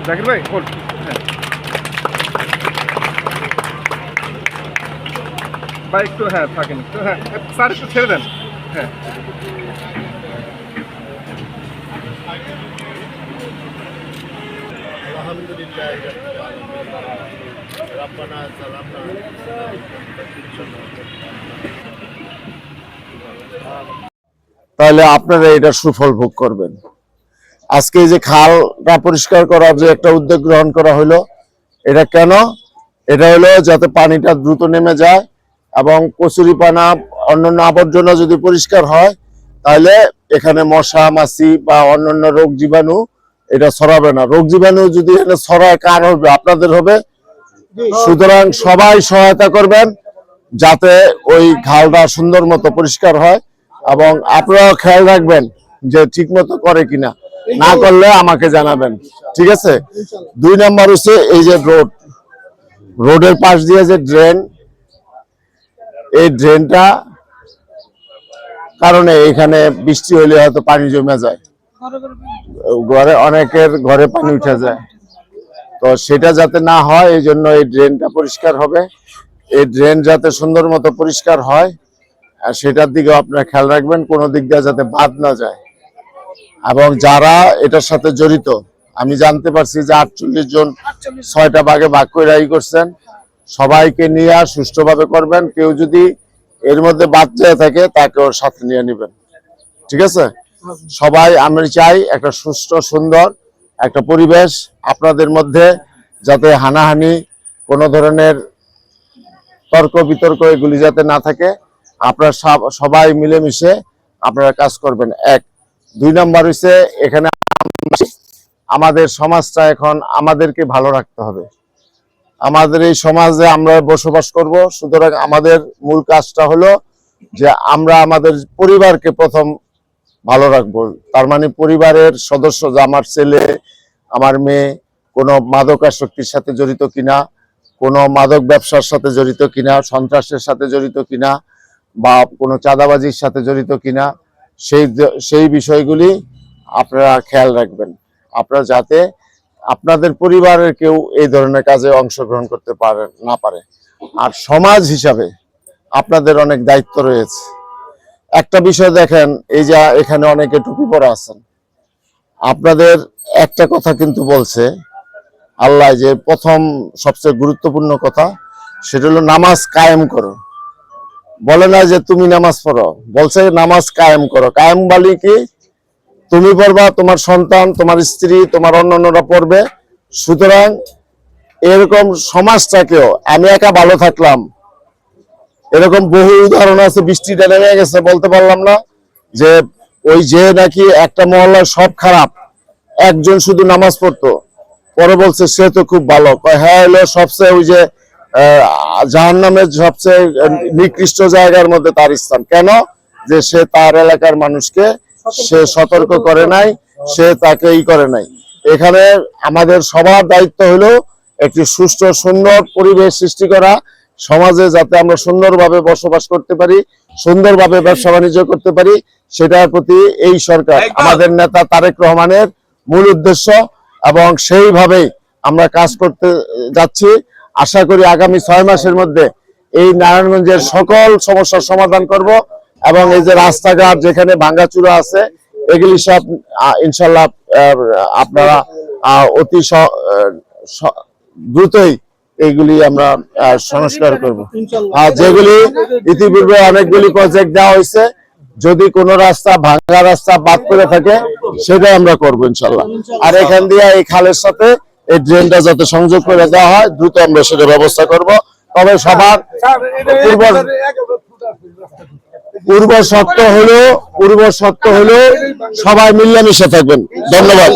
জাকির ভাই হোল্ড। ভাই একটু থাকেন একটু, স্যার একটু ছেড়ে দেন। তাহলে আপনারা এটা সুফল ভোগ করবেন। আজকে যে খালটা পরিষ্কার করার যে একটা উদ্যোগ গ্রহণ করা হলো, এটা কেন? এটা হলো যাতে পানিটা দ্রুত নেমে যায় এবং কচুরিপানা অন্যান্য আবর্জনা যদি পরিষ্কার হয় তাহলে এখানে মশা মাছি বা অন্যান্য রোগ জীবাণু এটা ছড়াবে না। রোগ জীবাণু যদি এখানে ছড়ায় কার হবে? আপনাদের হবে। সুতরাং সবাই সহায়তা করবেন যাতে ওই খালটা সুন্দর মতো পরিষ্কার হয়, এবং আপনারাও খেয়াল রাখবেন যে ঠিক মতো করে কিনা, না করলে আমাকে জানাবেন, ঠিক আছে? 2 নম্বর হচ্ছে এই যে রোডের পাশ দিয়ে যে ড্রেন, এই ড্রেনটা কারণে এখানে বৃষ্টি হলে হয়তো পানি জমে যায়, ঘরে অনেকের ঘরে পানি উঠে যায়। তো সেটা যাতে না হয় এই জন্য এই ড্রেনটা পরিষ্কার হবে। এই ড্রেন যাতে সুন্দর মতো পরিষ্কার হয় আর সেটার দিকে আপনারা খেয়াল রাখবেন, কোনো দিক দিয়ে যাতে বাদ না যায়। এবং যারা এটার সাথে জড়িত, আমি জানতে পারছি যে 48 জন 6টা ভাগে ভাগ করে করছেন। সবাইকে নিয়ে সুষ্ঠুভাবে করবেন। কেউ যদি এর মধ্যে বাদ যায় থাকে তাকে ওর সাথে নিয়ে নেবেন, ঠিক আছে? সবাই আমি চাই একটা সুষ্ঠু সুন্দর একটা পরিবেশ আপনাদের মধ্যে, যাতে হানাহানি কোনো ধরনের তর্ক বিতর্ক এগুলি যাতে না থাকে। আপনারা সবাই মিলেমিশে আপনারা কাজ করবেন। 1 2 নম্বর হচ্ছে এখানে আমাদের সমাজটা এখন আমাদেরকে ভালো রাখতে হবে। আমাদের এই সমাজে আমরা বসবাস করব, সুতরাং আমাদের মূল কাজটা হলো যে আমরা আমাদের পরিবারকে প্রথম ভালো রাখবো। তার মানে পরিবারের সদস্য, যে আমার ছেলে আমার মেয়ে কোনো মাদকাসক্তির সাথে জড়িত কিনা, কোনো মাদক ব্যবসার সাথে জড়িত কিনা, সন্ত্রাসের সাথে জড়িত কিনা, বা কোনো চাঁদাবাজির সাথে জড়িত কিনা, সেই বিষয়গুলি আপনারা খেয়াল রাখবেন। আপনারা যাতে আপনাদের পরিবারের কেউ এই ধরনের কাজে অংশগ্রহণ করতে না পারে। আর সমাজ হিসাবে আপনাদের অনেক দায়িত্ব রয়েছে। একটা বিষয় দেখেন, এই যে এখানে অনেকে টুপি পরা আছেন, আপনাদের একটা কথা কিন্তু বলছে আল্লাহ, যে প্রথম সবচেয়ে গুরুত্বপূর্ণ কথা সেটা হলো নামাজ কায়েম করো। বলে না যে তুমি নামাজ পড়ো, বলছে নামাজ কায়েম করো। কায়েম বলি কি? তুমি পড়বা, তোমার সন্তান, তোমার স্ত্রী, তোমার অন্যান্যরা পড়বে। সুতরাং এরকম সমাজটাকেও, আমি একা ভালো থাকলাম, এরকম বহু উদাহরণ আছে। বৃষ্টিটা নেমে গেছে, বলতে পারলাম না যে ওই যে নাকি একটা মহল্লার সব খারাপ, একজন শুধু নামাজ পড়তো, পরে বলছে সে তো খুব ভালো। হ্যাঁ, হলো সবচেয়ে ওই যে জাহান্নামের সবচেয়ে নিকৃষ্ট জায়গার মধ্যে তার স্থান। কেন? যে সে তার এলাকার মানুষকে সে সতর্ক করে নাই, সে তাকে করে নাই। এখানে আমাদের সবার দায়িত্ব হলো একটি সুষ্ঠু সুন্দর পরিবেশ সৃষ্টি করা, সমাজে যাতে আমরা সুন্দরভাবে বসবাস করতে পারি, সুন্দরভাবে ব্যবসা বাণিজ্য করতে পারি, সেটার প্রতি এই সরকার, আমাদের নেতা তারেক রহমানের মূল উদ্দেশ্য, এবং সেইভাবেই আমরা কাজ করতে যাচ্ছি। আশা করি আগামী 6 মাসের মধ্যে এই নারায়ণগঞ্জের সকল সমস্যার সমাধান করব, এবং এই যে রাস্তাঘাট যেখানে ভাঙ্গাচুরা আছে এগুলি সব ইনশাল্লাহ আপনারা অতি দ্রুতই এইগুলি আমরা সংস্কার করব। আর যেগুলি ইতিপূর্বে অনেকগুলি প্রজেক্ট দেওয়া হয়েছে, যদি কোনো রাস্তা ভাঙা রাস্তা বাদ করে থাকে সেটাই আমরা করবো ইনশাল্লাহ। আর এখান দিয়ে এই খালের সাথে এই ড্রেনটা যাতে সংযোগ করে দেওয়া হয়, দ্রুত আমরা সেটা ব্যবস্থা করব। তবে সবার পূর্ব শর্ত হলো সবাই মিলেমিশে থাকবেন। ধন্যবাদ।